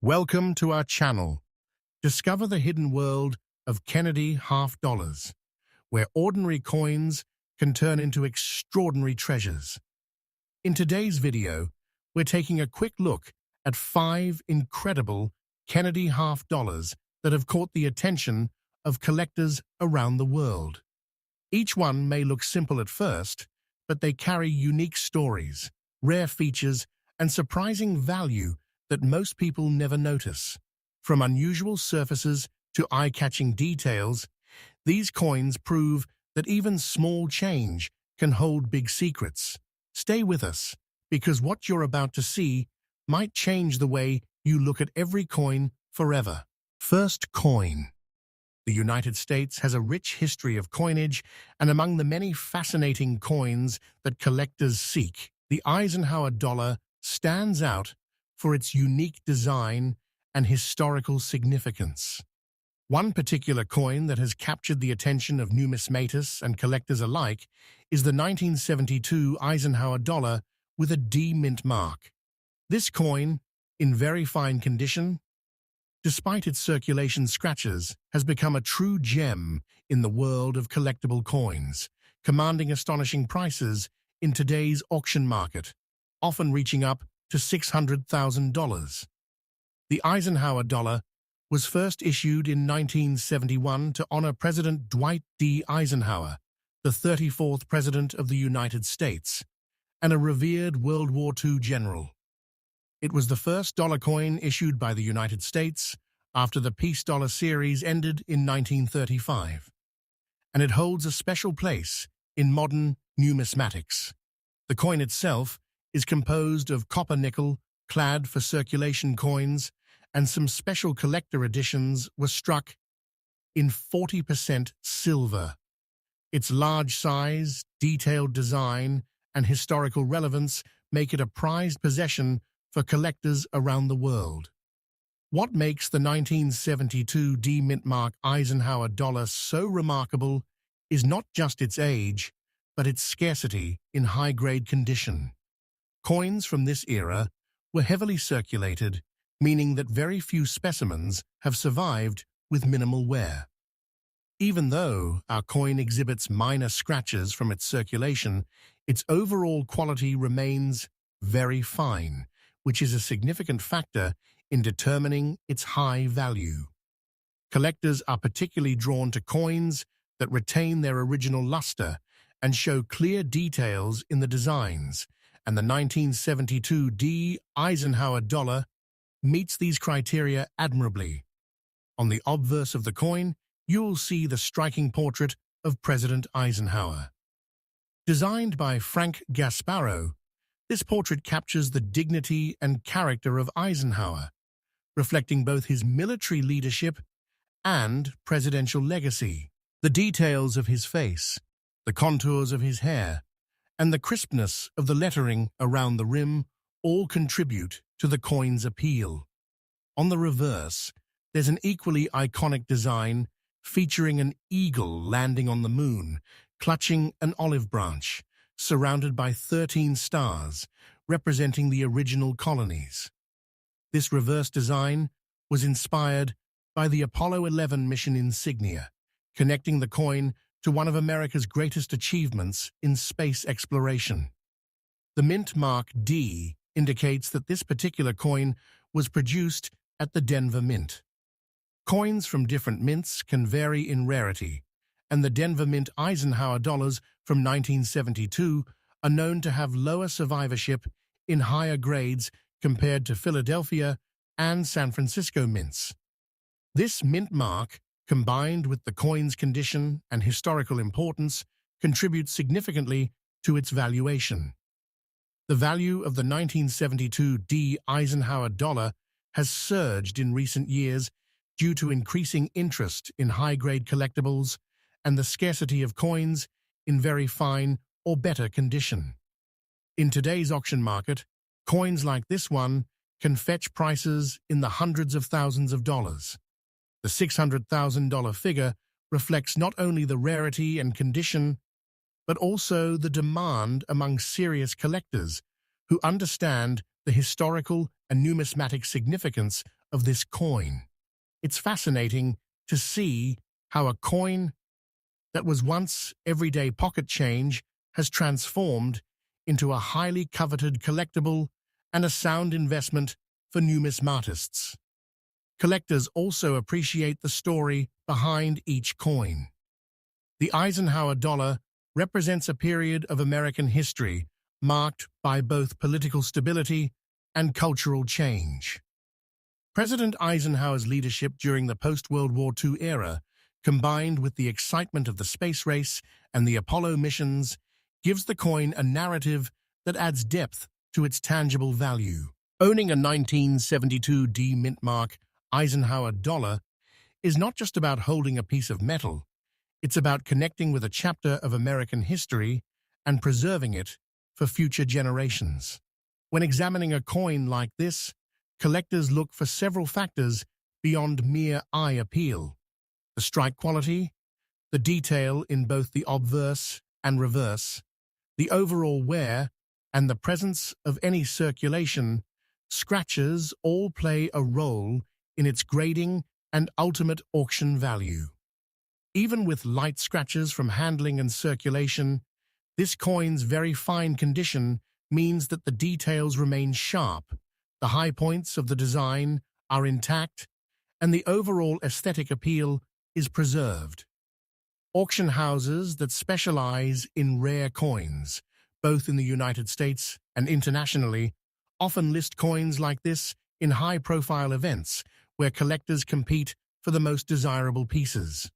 Welcome to our channel. Discover the hidden world of Kennedy half dollars, where ordinary coins can turn into extraordinary treasures. In today's video, we're taking a quick look at 5 incredible Kennedy half dollars that have caught the attention of collectors around the world. Each one may look simple at first, but they carry unique stories, rare features, and surprising value that most people never notice. From unusual surfaces to eye-catching details, these coins prove that even small change can hold big secrets. Stay with us, because what you're about to see might change the way you look at every coin forever. First coin. The United States has a rich history of coinage, and among the many fascinating coins that collectors seek, the Eisenhower dollar stands out for its unique design and historical significance. One particular coin that has captured the attention of numismatists and collectors alike is the 1972 Eisenhower dollar with a D mint mark. This coin, in very fine condition, despite its circulation scratches, has become a true gem in the world of collectible coins, commanding astonishing prices in today's auction market, often reaching up to $600,000. The Eisenhower dollar was first issued in 1971 to honor President Dwight D. Eisenhower, the 34th President of the United States, and a revered World War II general. It was the first dollar coin issued by the United States after the Peace Dollar series ended in 1935, and it holds a special place in modern numismatics. The coin itself is composed of copper-nickel, clad for circulation coins, and some special collector editions were struck in 40% silver. Its large size, detailed design, and historical relevance make it a prized possession for collectors around the world. What makes the 1972 D mint mark Eisenhower dollar so remarkable is not just its age, but its scarcity in high-grade condition. Coins from this era were heavily circulated, meaning that very few specimens have survived with minimal wear. Even though our coin exhibits minor scratches from its circulation, its overall quality remains very fine, which is a significant factor in determining its high value. Collectors are particularly drawn to coins that retain their original luster and show clear details in the designs, and the 1972 D Eisenhower dollar meets these criteria admirably. On the obverse of the coin, you'll see the striking portrait of President Eisenhower. Designed by Frank Gasparo, this portrait captures the dignity and character of Eisenhower, reflecting both his military leadership and presidential legacy. The details of his face, the contours of his hair, and the crispness of the lettering around the rim all contribute to the coin's appeal. On the reverse, there's an equally iconic design featuring an eagle landing on the moon, clutching an olive branch, surrounded by 13 stars, representing the original colonies. This reverse design was inspired by the Apollo 11 mission insignia, connecting the coin to one of America's greatest achievements in space exploration. The mint mark D indicates that this particular coin was produced at the Denver Mint. Coins from different mints can vary in rarity, and the Denver Mint Eisenhower dollars from 1972 are known to have lower survivorship in higher grades compared to Philadelphia and San Francisco mints. This mint mark, combined with the coin's condition and historical importance, contributes significantly to its valuation. The value of the 1972 D Eisenhower dollar has surged in recent years due to increasing interest in high-grade collectibles and the scarcity of coins in very fine or better condition. In today's auction market, coins like this one can fetch prices in the hundreds of thousands of dollars. The $600,000 figure reflects not only the rarity and condition, but also the demand among serious collectors who understand the historical and numismatic significance of this coin. It's fascinating to see how a coin that was once everyday pocket change has transformed into a highly coveted collectible and a sound investment for numismatists. Collectors also appreciate the story behind each coin. The Eisenhower dollar represents a period of American history marked by both political stability and cultural change. President Eisenhower's leadership during the post-World War II era, combined with the excitement of the space race and the Apollo missions, gives the coin a narrative that adds depth to its tangible value. Owning a 1972 D mint mark Eisenhower dollar is not just about holding a piece of metal, it's about connecting with a chapter of American history and preserving it for future generations. When examining a coin like this, collectors look for several factors beyond mere eye appeal: the strike quality, the detail in both the obverse and reverse, the overall wear, and the presence of any circulation. Scratches all play a role in its grading and ultimate auction value. Even with light scratches from handling and circulation, this coin's very fine condition means that the details remain sharp, the high points of the design are intact, and the overall aesthetic appeal is preserved. Auction houses that specialize in rare coins, both in the United States and internationally, often list coins like this in high-profile events where collectors compete for the most desirable pieces.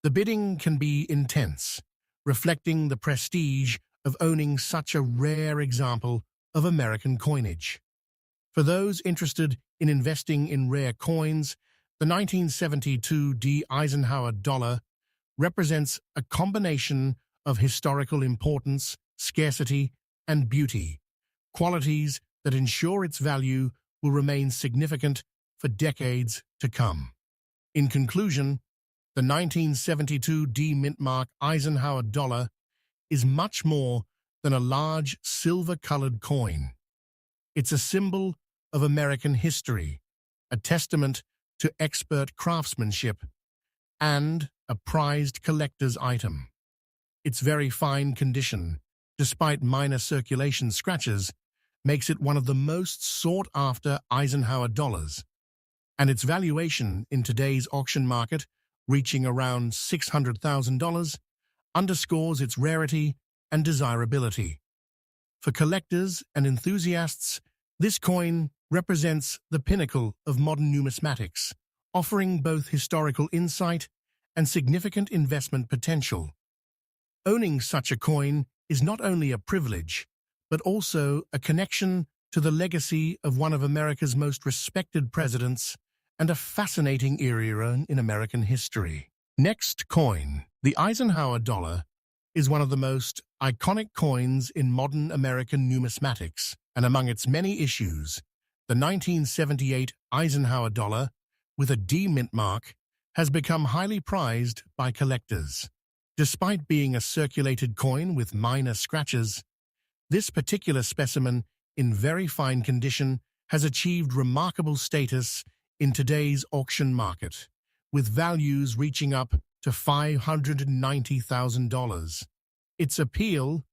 The bidding can be intense, reflecting the prestige of owning such a rare example of American coinage. For those interested in investing in rare coins, the 1972 D Eisenhower dollar represents a combination of historical importance, scarcity, and beauty, qualities that ensure its value will remain significant for decades to come. In conclusion, the 1972 D mint mark Eisenhower dollar is much more than a large silver-colored coin. It's a symbol of American history, a testament to expert craftsmanship, and a prized collector's item. Its very fine condition, despite minor circulation scratches, makes it one of the most sought-after Eisenhower dollars, and its valuation in today's auction market, reaching around $600,000, underscores its rarity and desirability. For collectors and enthusiasts, this coin represents the pinnacle of modern numismatics, offering both historical insight and significant investment potential. Owning such a coin is not only a privilege, but also a connection to the legacy of one of America's most respected presidents and a fascinating era in American history. Next coin, the Eisenhower dollar, is one of the most iconic coins in modern American numismatics, and among its many issues, the 1978 Eisenhower dollar, with a D mint mark, has become highly prized by collectors. Despite being a circulated coin with minor scratches, this particular specimen, in very fine condition, has achieved remarkable status in today's auction market, with values reaching up to $590,000. Its appeal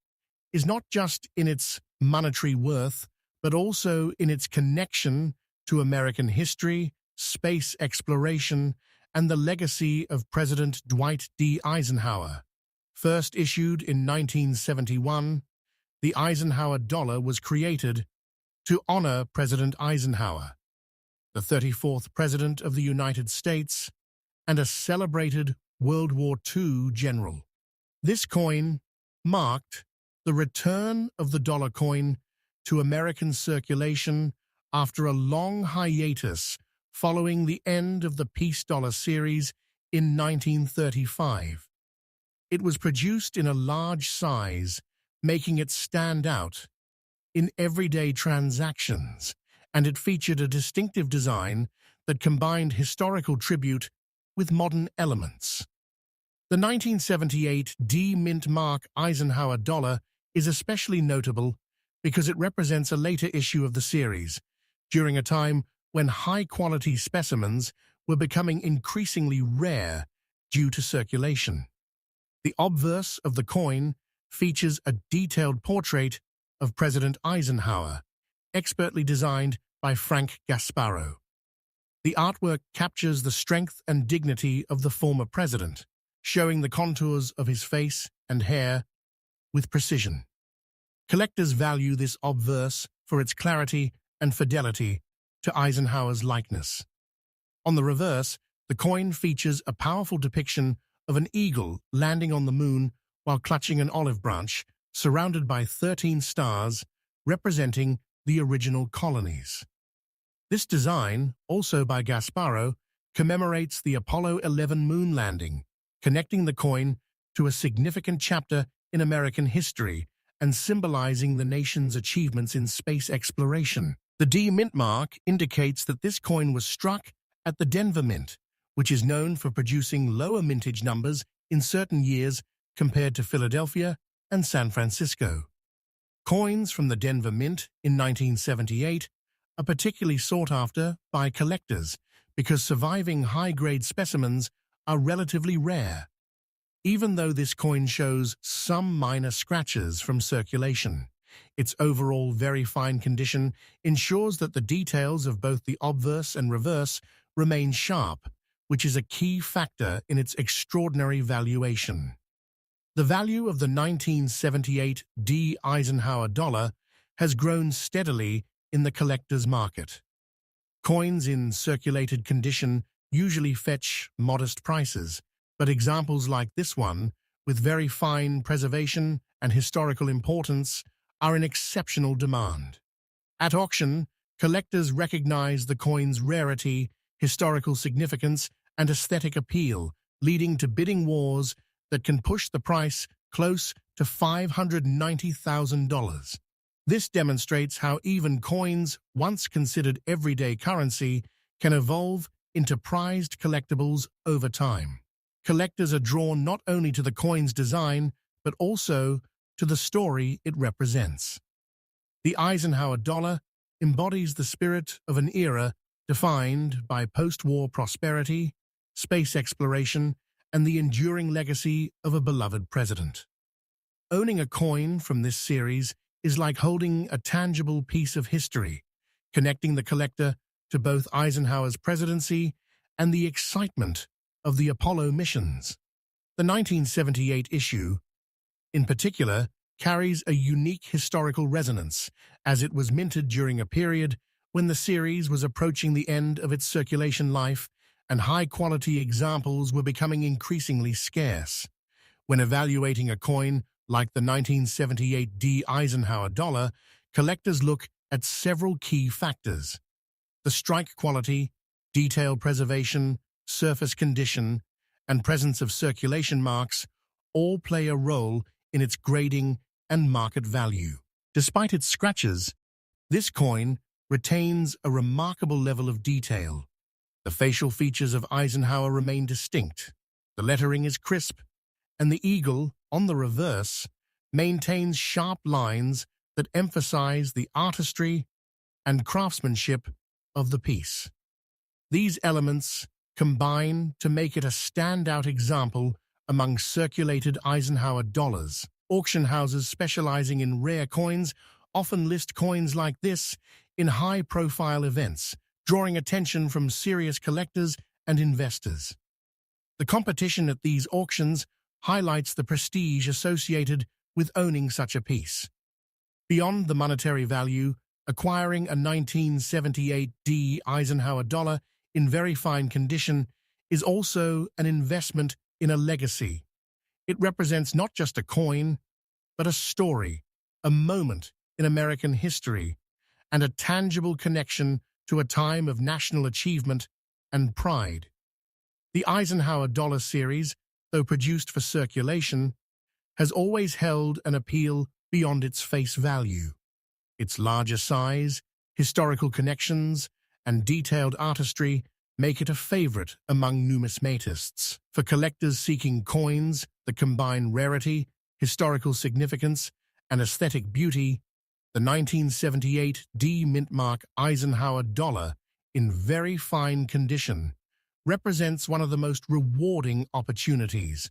is not just in its monetary worth, but also in its connection to American history, space exploration, and the legacy of President Dwight D. Eisenhower. First issued in 1971, the Eisenhower dollar was created to honor President Eisenhower, the 34th President of the United States, and a celebrated World War II general. This coin marked the return of the dollar coin to American circulation after a long hiatus following the end of the Peace Dollar series in 1935. It was produced in a large size, making it stand out in everyday transactions, and it featured a distinctive design that combined historical tribute with modern elements. The 1978 D mint mark Eisenhower dollar is especially notable because it represents a later issue of the series, during a time when high-quality specimens were becoming increasingly rare due to circulation. The obverse of the coin features a detailed portrait of President Eisenhower, expertly designed by Frank Gasparo. The artwork captures the strength and dignity of the former president, showing the contours of his face and hair with precision. Collectors value this obverse for its clarity and fidelity to Eisenhower's likeness. On the reverse, the coin features a powerful depiction of an eagle landing on the moon while clutching an olive branch, surrounded by 13 stars representing the original colonies. This design, also by Gasparo, commemorates the Apollo 11 moon landing, connecting the coin to a significant chapter in American history and symbolizing the nation's achievements in space exploration. The D mint mark indicates that this coin was struck at the Denver Mint, which is known for producing lower mintage numbers in certain years compared to Philadelphia and San Francisco. Coins from the Denver Mint in 1978 are particularly sought after by collectors because surviving high-grade specimens are relatively rare, even though this coin shows some minor scratches from circulation. Its overall very fine condition ensures that the details of both the obverse and reverse remain sharp, which is a key factor in its extraordinary valuation. The value of the 1978 D. Eisenhower dollar has grown steadily in the collector's market. Coins in circulated condition usually fetch modest prices, but examples like this one, with very fine preservation and historical importance, are in exceptional demand. At auction, collectors recognize the coin's rarity, historical significance, and aesthetic appeal, leading to bidding wars that can push the price close to $590,000. This demonstrates how even coins once considered everyday currency can evolve into prized collectibles over time. Collectors are drawn not only to the coin's design, but also to the story it represents. The Eisenhower dollar embodies the spirit of an era defined by post-war prosperity, space exploration, and the enduring legacy of a beloved president. Owning a coin from this series is like holding a tangible piece of history, connecting the collector to both Eisenhower's presidency and the excitement of the Apollo missions. The 1978 issue, in particular, carries a unique historical resonance, as it was minted during a period when the series was approaching the end of its circulation life and high-quality examples were becoming increasingly scarce. When evaluating a coin like the 1978 D. Eisenhower dollar, collectors look at several key factors. The strike quality, detail preservation, surface condition, and presence of circulation marks all play a role in its grading and market value. Despite its scratches, this coin retains a remarkable level of detail. The facial features of Eisenhower remain distinct, the lettering is crisp, and the eagle, on the reverse, maintains sharp lines that emphasize the artistry and craftsmanship of the piece. These elements combine to make it a standout example among circulated Eisenhower dollars. Auction houses specializing in rare coins often list coins like this in high-profile events, drawing attention from serious collectors and investors. The competition at these auctions highlights the prestige associated with owning such a piece. Beyond the monetary value, acquiring a 1978 D. Eisenhower dollar in very fine condition is also an investment in a legacy. It represents not just a coin, but a story, a moment in American history, and a tangible connection to a time of national achievement and pride. The Eisenhower dollar series, though produced for circulation, has always held an appeal beyond its face value. Its larger size, historical connections, and detailed artistry make it a favorite among numismatists. For collectors seeking coins that combine rarity, historical significance, and aesthetic beauty, the 1978 D. Mintmark Eisenhower dollar in very fine condition, represents one of the most rewarding opportunities.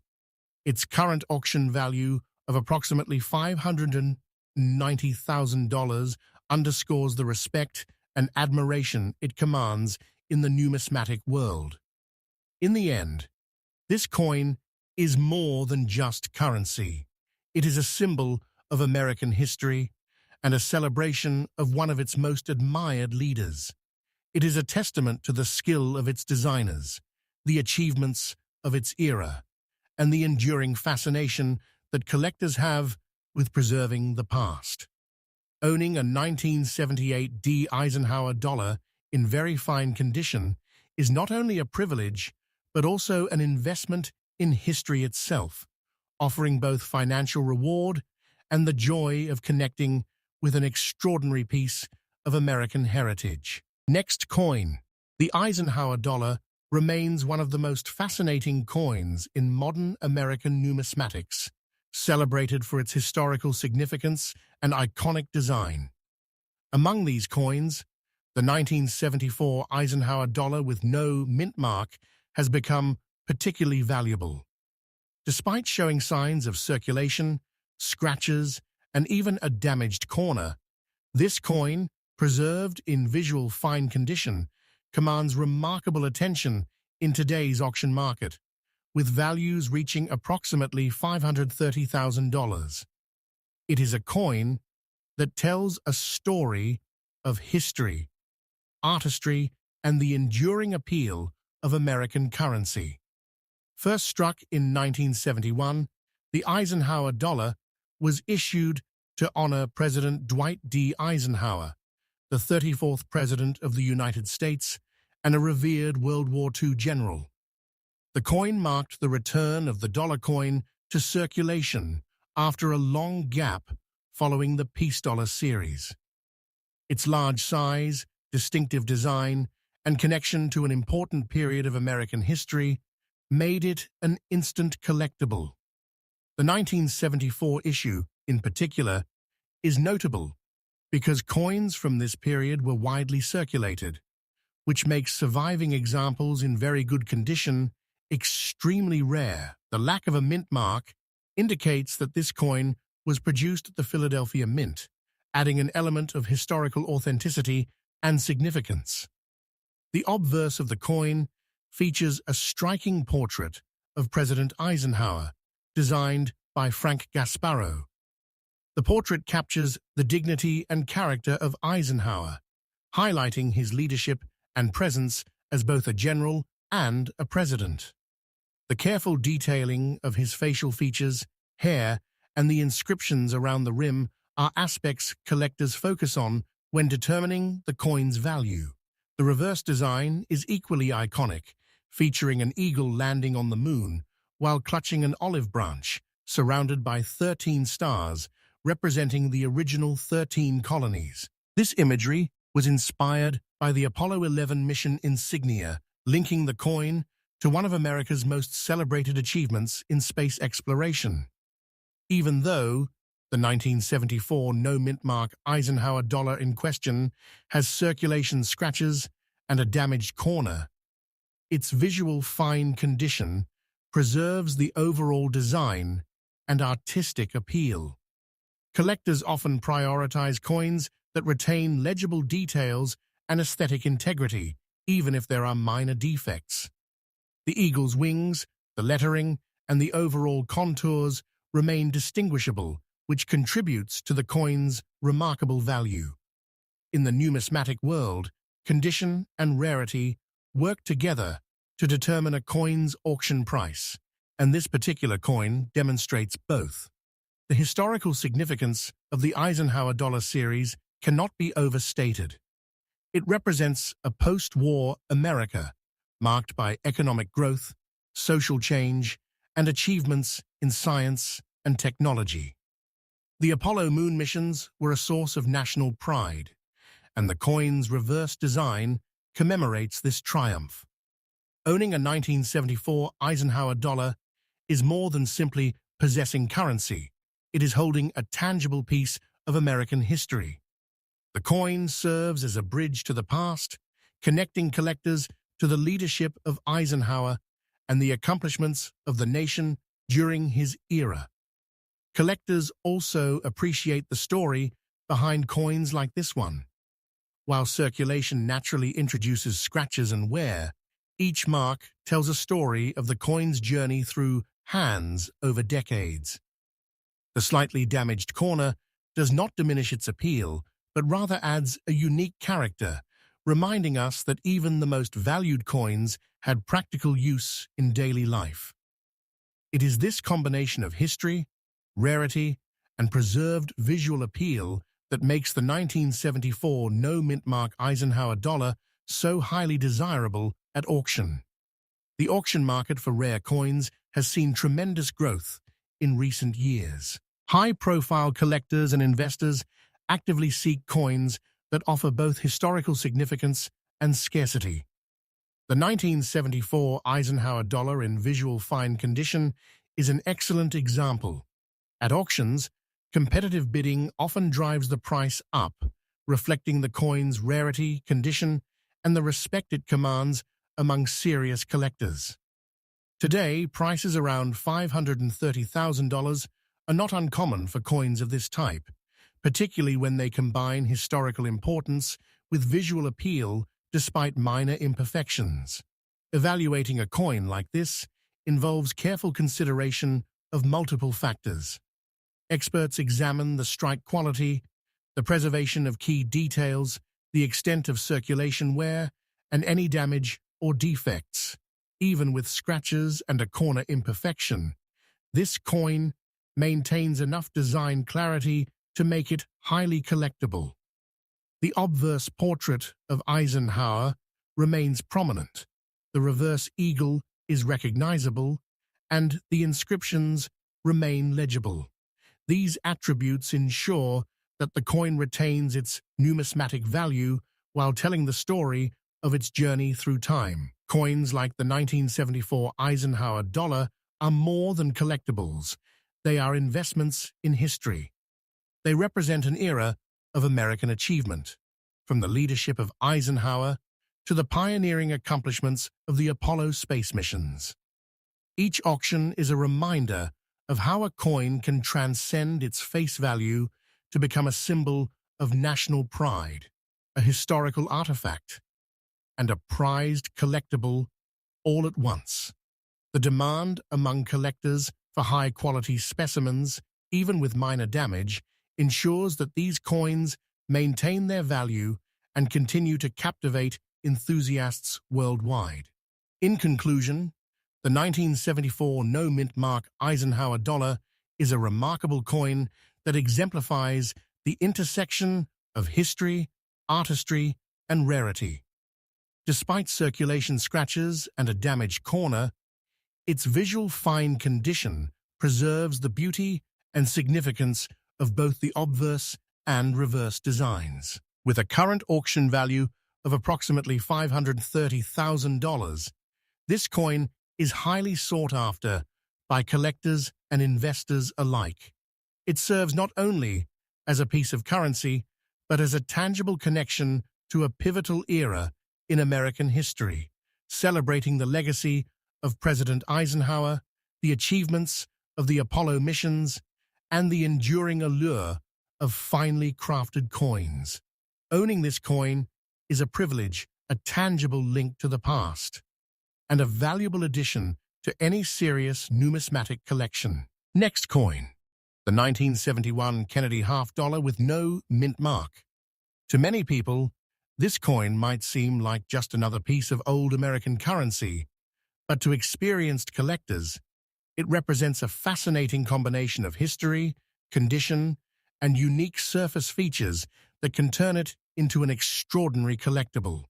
Its current auction value of approximately $590,000 underscores the respect and admiration it commands in the numismatic world. In the end, this coin is more than just currency. It is a symbol of American history and a celebration of one of its most admired leaders. It is a testament to the skill of its designers, the achievements of its era, and the enduring fascination that collectors have with preserving the past. Owning a 1978 D. Eisenhower dollar in very fine condition is not only a privilege, but also an investment in history itself, offering both financial reward and the joy of connecting with an extraordinary piece of American heritage. Next coin. The Eisenhower dollar remains one of the most fascinating coins in modern American numismatics, celebrated for its historical significance and iconic design. Among these coins, the 1974 Eisenhower dollar with no mint mark has become particularly valuable. Despite showing signs of circulation, scratches, and even a damaged corner, this coin, preserved in visual fine condition, commands remarkable attention in today's auction market, with values reaching approximately $530,000. It is a coin that tells a story of history, artistry, and the enduring appeal of American currency. First struck in 1971, the Eisenhower dollar was issued to honor President Dwight D. Eisenhower, the 34th President of the United States and a revered World War II general. The coin marked the return of the dollar coin to circulation after a long gap following the Peace Dollar series. Its large size, distinctive design, and connection to an important period of American history made it an instant collectible. The 1974 issue, in particular, is notable because coins from this period were widely circulated, which makes surviving examples in very good condition extremely rare. The lack of a mint mark indicates that this coin was produced at the Philadelphia Mint, adding an element of historical authenticity and significance. The obverse of the coin features a striking portrait of President Eisenhower, designed by Frank Gasparro. The portrait captures the dignity and character of Eisenhower, highlighting his leadership and presence as both a general and a president. The careful detailing of his facial features, hair, and the inscriptions around the rim are aspects collectors focus on when determining the coin's value. The reverse design is equally iconic, featuring an eagle landing on the moon while clutching an olive branch surrounded by 13 stars representing the original 13 colonies. This imagery was inspired by the Apollo 11 mission insignia, linking the coin to one of America's most celebrated achievements in space exploration. Even though the 1974 no-mint mark Eisenhower dollar in question has circulation scratches and a damaged corner, its visual fine condition preserves the overall design and artistic appeal. Collectors often prioritize coins that retain legible details and aesthetic integrity, even if there are minor defects. The eagle's wings, the lettering, and the overall contours remain distinguishable, which contributes to the coin's remarkable value. In the numismatic world, condition and rarity work together to determine a coin's auction price, and this particular coin demonstrates both. The historical significance of the Eisenhower dollar series cannot be overstated. It represents a post-war America marked by economic growth, social change, and achievements in science and technology. The Apollo moon missions were a source of national pride, and the coin's reverse design commemorates this triumph. Owning a 1974 Eisenhower dollar is more than simply possessing currency. It is holding a tangible piece of American history. The coin serves as a bridge to the past, connecting collectors to the leadership of Eisenhower and the accomplishments of the nation during his era. Collectors also appreciate the story behind coins like this one. While circulation naturally introduces scratches and wear, each mark tells a story of the coin's journey through hands over decades. The slightly damaged corner does not diminish its appeal, but rather adds a unique character, reminding us that even the most valued coins had practical use in daily life. It is this combination of history, rarity, and preserved visual appeal that makes the 1974 no-mint-mark Eisenhower dollar so highly desirable at auction. The auction market for rare coins has seen tremendous growth in recent years. High-profile collectors and investors actively seek coins that offer both historical significance and scarcity. The 1974 Eisenhower dollar in visual fine condition is an excellent example. At auctions, competitive bidding often drives the price up, reflecting the coin's rarity, condition, and the respect it commands among serious collectors. Today, prices around $530,000 are not uncommon for coins of this type, particularly when they combine historical importance with visual appeal despite minor imperfections. Evaluating a coin like this involves careful consideration of multiple factors. Experts examine the strike quality, the preservation of key details, the extent of circulation wear, and any damage or defects. Even with scratches and a corner imperfection, this coin maintains enough design clarity to make it highly collectible. The obverse portrait of Eisenhower remains prominent, the reverse eagle is recognizable, and the inscriptions remain legible. These attributes ensure that the coin retains its numismatic value while telling the story of its journey through time. Coins like the 1974 Eisenhower dollar are more than collectibles. They are investments in history. They represent an era of American achievement, from the leadership of Eisenhower to the pioneering accomplishments of the Apollo space missions. Each auction is a reminder of how a coin can transcend its face value to become a symbol of national pride, a historical artifact, and a prized collectible all at once. The demand among collectors for high-quality specimens, even with minor damage, ensures that these coins maintain their value and continue to captivate enthusiasts worldwide. In conclusion, the 1974 no-mint-mark Eisenhower dollar is a remarkable coin that exemplifies the intersection of history, artistry, and rarity. Despite circulation scratches and a damaged corner, its visual fine condition preserves the beauty and significance of both the obverse and reverse designs. With a current auction value of approximately $530,000, this coin is highly sought after by collectors and investors alike. It serves not only as a piece of currency, but as a tangible connection to a pivotal era in American history, celebrating the legacy of President Eisenhower, the achievements of the Apollo missions, and the enduring allure of finely crafted coins. Owning this coin is a privilege, a tangible link to the past, and a valuable addition to any serious numismatic collection. Next coin, the 1971 Kennedy half-dollar with no mint mark. To many people, this coin might seem like just another piece of old American currency, but to experienced collectors, it represents a fascinating combination of history, condition, and unique surface features that can turn it into an extraordinary collectible.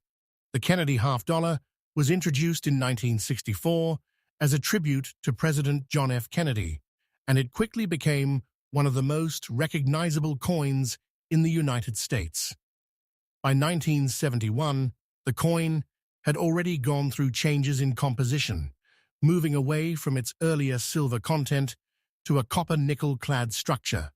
The Kennedy half-dollar was introduced in 1964 as a tribute to President John F. Kennedy, and it quickly became one of the most recognizable coins in the United States. By 1971, the coin had already gone through changes in composition, moving away from its earlier silver content to a copper-nickel-clad structure.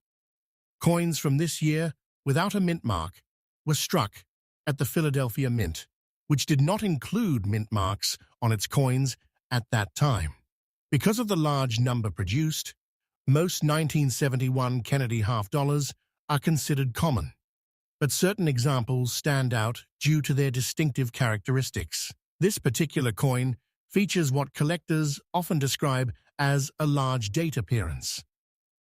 Coins from this year, without a mint mark, were struck at the Philadelphia Mint, which did not include mint marks on its coins at that time. Because of the large number produced, most 1971 Kennedy half dollars are considered common, but certain examples stand out due to their distinctive characteristics. This particular coin features what collectors often describe as a large date appearance.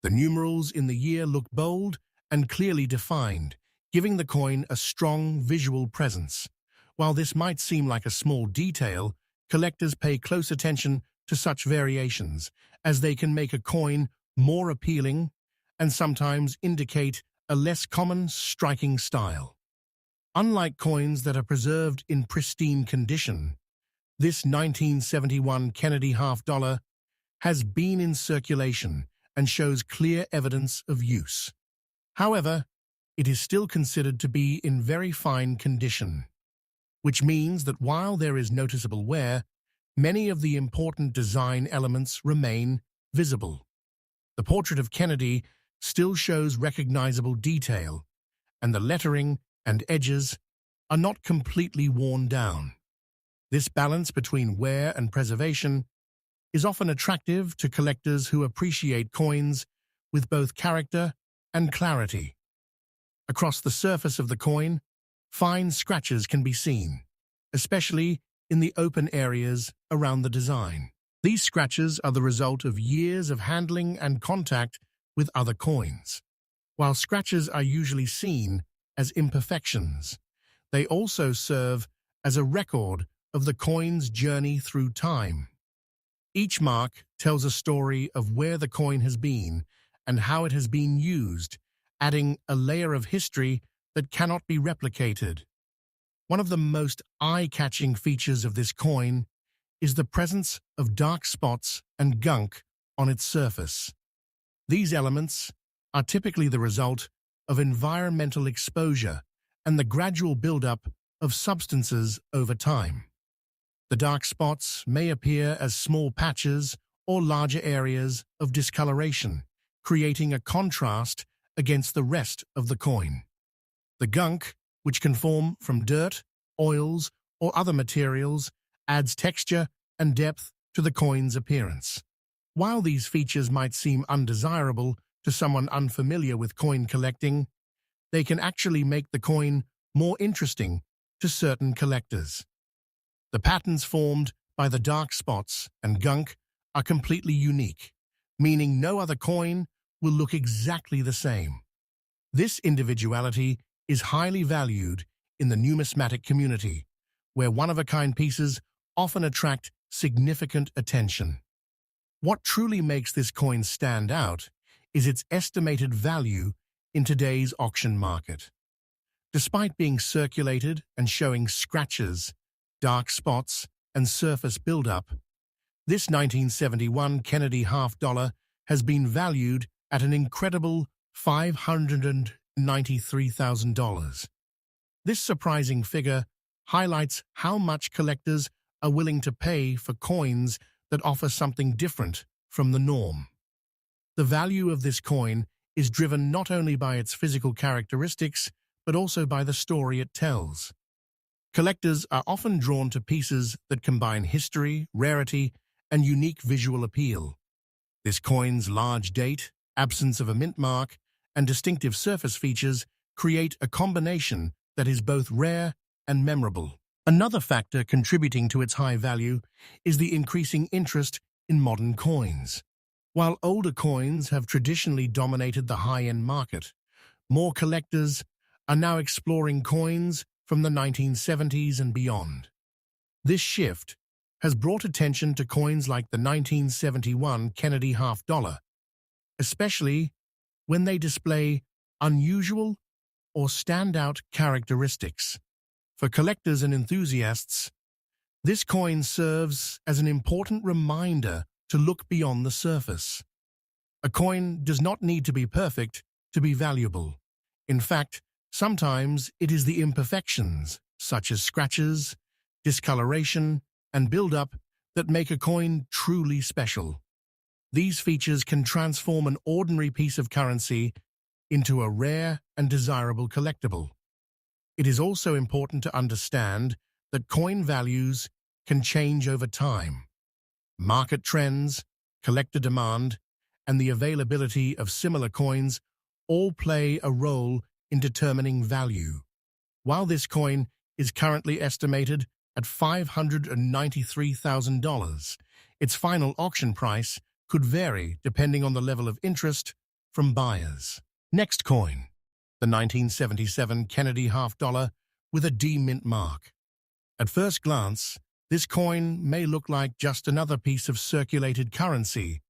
The numerals in the year look bold and clearly defined, giving the coin a strong visual presence. While this might seem like a small detail, collectors pay close attention to such variations, as they can make a coin more appealing and sometimes indicate a less common, striking style. Unlike coins that are preserved in pristine condition, this 1971 Kennedy half dollar has been in circulation and shows clear evidence of use. However, it is still considered to be in very fine condition, which means that while there is noticeable wear, many of the important design elements remain visible. The portrait of Kennedy still shows recognizable detail, and the lettering and edges are not completely worn down. This balance between wear and preservation is often attractive to collectors who appreciate coins with both character and clarity. Across the surface of the coin, fine scratches can be seen, especially in the open areas around the design. These scratches are the result of years of handling and contact with other coins. While scratches are usually seen as imperfections, they also serve as a record of the coin's journey through time. Each mark tells a story of where the coin has been and how it has been used, adding a layer of history that cannot be replicated. One of the most eye-catching features of this coin is the presence of dark spots and gunk on its surface. These elements are typically the result of environmental exposure and the gradual buildup of substances over time. The dark spots may appear as small patches or larger areas of discoloration, creating a contrast against the rest of the coin. The gunk, which can form from dirt, oils, or other materials, adds texture and depth to the coin's appearance. While these features might seem undesirable to someone unfamiliar with coin collecting, they can actually make the coin more interesting to certain collectors. The patterns formed by the dark spots and gunk are completely unique, meaning no other coin will look exactly the same. This individuality is highly valued in the numismatic community, where one-of-a-kind pieces often attract significant attention. What truly makes this coin stand out is its estimated value in today's auction market. Despite being circulated and showing scratches, dark spots, and surface buildup, this 1971 Kennedy half dollar has been valued at an incredible $593,000. This surprising figure highlights how much collectors are willing to pay for coins that offer something different from the norm. The value of this coin is driven not only by its physical characteristics, but also by the story it tells. Collectors are often drawn to pieces that combine history, rarity, and unique visual appeal. This coin's large date, absence of a mint mark, and distinctive surface features create a combination that is both rare and memorable. Another factor contributing to its high value is the increasing interest in modern coins. While older coins have traditionally dominated the high-end market, more collectors are now exploring coins from the 1970s and beyond. This shift has brought attention to coins like the 1971 Kennedy half dollar, especially when they display unusual or standout characteristics. For collectors and enthusiasts, this coin serves as an important reminder to look beyond the surface. A coin does not need to be perfect to be valuable. In fact, sometimes it is the imperfections, such as scratches, discoloration, and buildup, that make a coin truly special. These features can transform an ordinary piece of currency into a rare and desirable collectible. It is also important to understand that coin values can change over time. Market trends, collector demand, and the availability of similar coins all play a role in determining value. While this coin is currently estimated at $593,000, its final auction price could vary depending on the level of interest from buyers. Next coin, the 1977 Kennedy half-dollar with a D mint mark. At first glance, this coin may look like just another piece of circulated currency,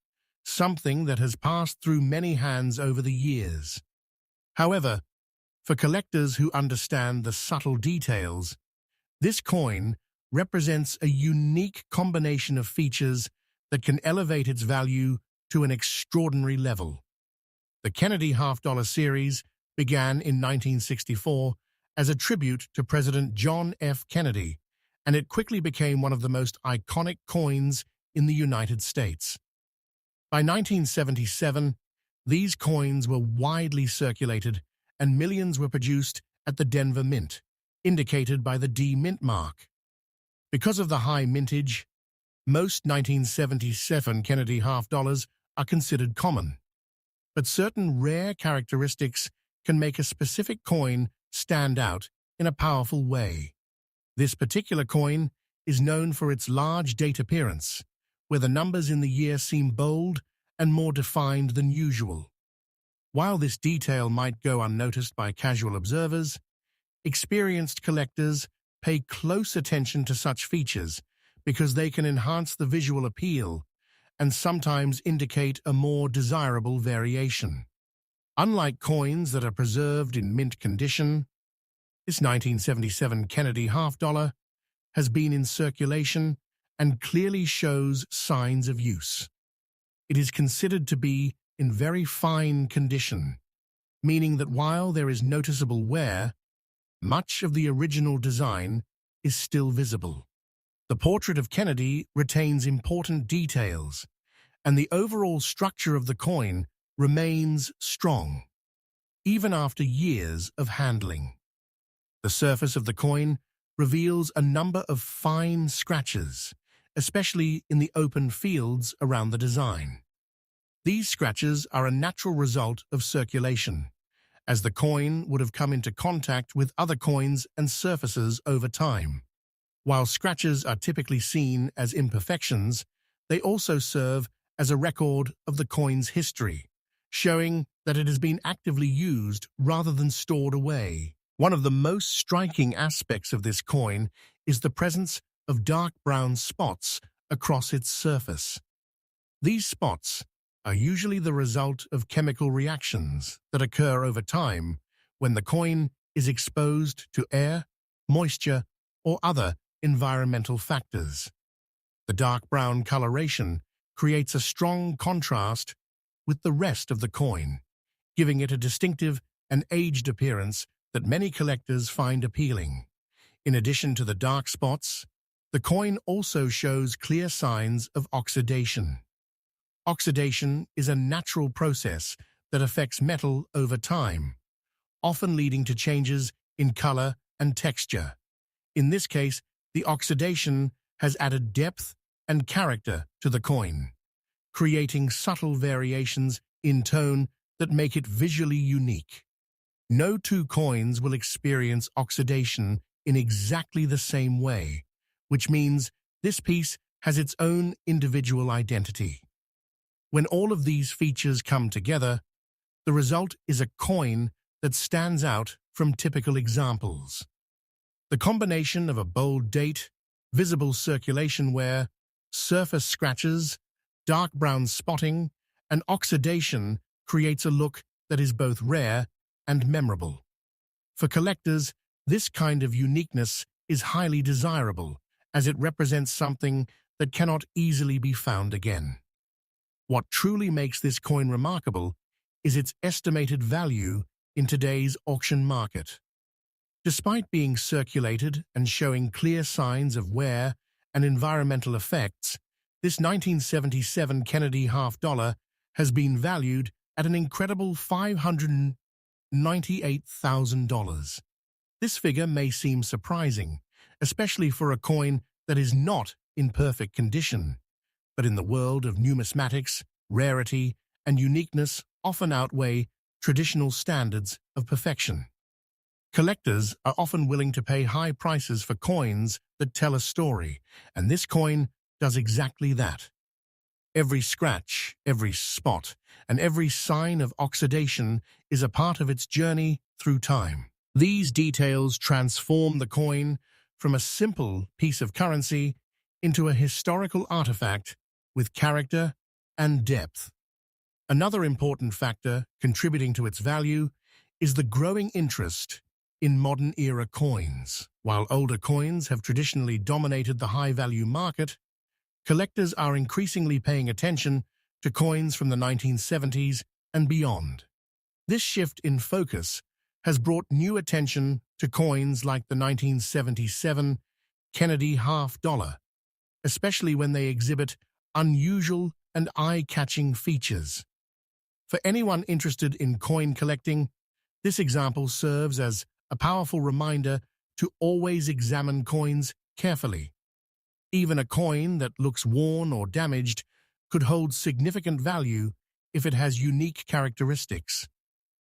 something that has passed through many hands over the years. However, for collectors who understand the subtle details, this coin represents a unique combination of features that can elevate its value to an extraordinary level. The Kennedy half-dollar series began in 1964 as a tribute to President John F. Kennedy, and it quickly became one of the most iconic coins in the United States. By 1977, these coins were widely circulated and millions were produced at the Denver Mint, indicated by the D mint mark. Because of the high mintage, most 1977 Kennedy half-dollars are considered common. But certain rare characteristics can make a specific coin stand out in a powerful way. This particular coin is known for its large date appearance, where the numbers in the year seem bold and more defined than usual. While this detail might go unnoticed by casual observers, experienced collectors pay close attention to such features because they can enhance the visual appeal and sometimes indicate a more desirable variation. Unlike coins that are preserved in mint condition, this 1977 Kennedy half-dollar has been in circulation and clearly shows signs of use. It is considered to be in very fine condition, meaning that while there is noticeable wear, much of the original design is still visible. The portrait of Kennedy retains important details, and the overall structure of the coin remains strong, even after years of handling. The surface of the coin reveals a number of fine scratches, especially in the open fields around the design. These scratches are a natural result of circulation, as the coin would have come into contact with other coins and surfaces over time. While scratches are typically seen as imperfections, they also serve as a record of the coin's history, showing that it has been actively used rather than stored away. One of the most striking aspects of this coin is the presence of dark brown spots across its surface. These spots are usually the result of chemical reactions that occur over time when the coin is exposed to air, moisture, or other environmental factors. The dark brown coloration creates a strong contrast with the rest of the coin, giving it a distinctive and aged appearance that many collectors find appealing. In addition to the dark spots, the coin also shows clear signs of oxidation. Oxidation is a natural process that affects metal over time, often leading to changes in color and texture. In this case, the oxidation has added depth and character to the coin, creating subtle variations in tone that make it visually unique. No two coins will experience oxidation in exactly the same way, which means this piece has its own individual identity. When all of these features come together, the result is a coin that stands out from typical examples. The combination of a bold date, visible circulation wear, surface scratches, dark brown spotting, and oxidation creates a look that is both rare and memorable. For collectors, this kind of uniqueness is highly desirable, as it represents something that cannot easily be found again. What truly makes this coin remarkable is its estimated value in today's auction market. Despite being circulated and showing clear signs of wear and environmental effects, this 1977 Kennedy half-dollar has been valued at an incredible $598,000. This figure may seem surprising, especially for a coin that is not in perfect condition. But in the world of numismatics, rarity and uniqueness often outweigh traditional standards of perfection. Collectors are often willing to pay high prices for coins that tell a story, and this coin does exactly that. Every scratch, every spot, and every sign of oxidation is a part of its journey through time. These details transform the coin from a simple piece of currency into a historical artifact with character and depth. Another important factor contributing to its value is the growing interest in modern-era coins. While older coins have traditionally dominated the high-value market, collectors are increasingly paying attention to coins from the 1970s and beyond. This shift in focus has brought new attention to coins like the 1977 Kennedy half-dollar, especially when they exhibit unusual and eye-catching features. For anyone interested in coin collecting, this example serves as a powerful reminder to always examine coins carefully. Even a coin that looks worn or damaged could hold significant value if it has unique characteristics.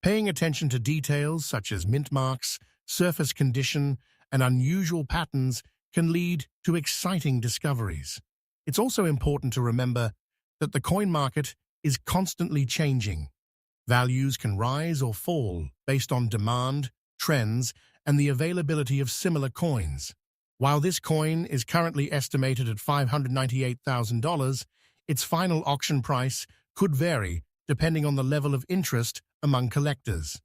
Paying attention to details such as mint marks, surface condition, and unusual patterns can lead to exciting discoveries. It's also important to remember that the coin market is constantly changing. Values can rise or fall based on demand, trends, and the availability of similar coins. While this coin is currently estimated at $598,000, its final auction price could vary depending on the level of interest among collectors.